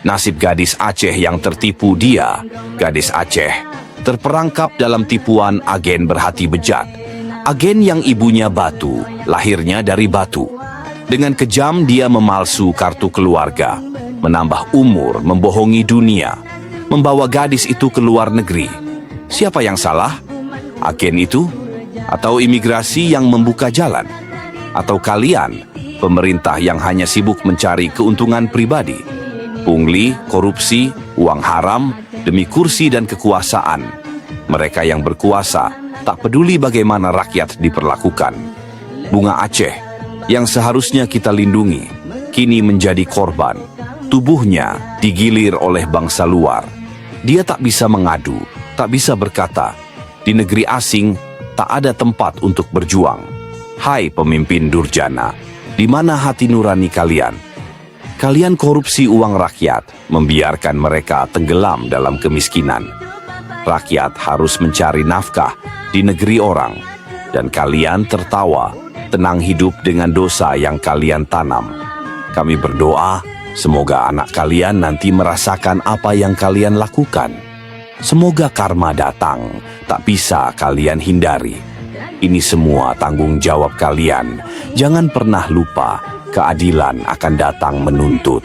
Nasib gadis Aceh yang tertipu dia, gadis Aceh, terperangkap dalam tipuan agen berhati bejat. Agen yang ibunya batu, lahirnya dari batu. Dengan kejam dia memalsu kartu keluarga, menambah umur, membohongi dunia, membawa gadis itu ke luar negeri. Siapa yang salah? Agen itu? Atau imigrasi yang membuka jalan? Atau kalian, pemerintah yang hanya sibuk mencari keuntungan pribadi? Pungli, korupsi, uang haram, demi kursi dan kekuasaan. Mereka yang berkuasa tak peduli bagaimana rakyat diperlakukan. Bunga Aceh, yang seharusnya kita lindungi, kini menjadi korban. Tubuhnya digilir oleh bangsa luar. Dia tak bisa mengadu, tak bisa berkata. Di negeri asing, tak ada tempat untuk berjuang. Hai pemimpin durjana, di mana hati nurani kalian? Kalian korupsi uang rakyat, membiarkan mereka tenggelam dalam kemiskinan. Rakyat harus mencari nafkah di negeri orang, dan kalian tertawa, tenang hidup dengan dosa yang kalian tanam. Kami berdoa, semoga anak kalian nanti merasakan apa yang kalian lakukan. Semoga karma datang, tak bisa kalian hindari. Ini semua tanggung jawab kalian. Jangan pernah lupa, keadilan akan datang menuntut.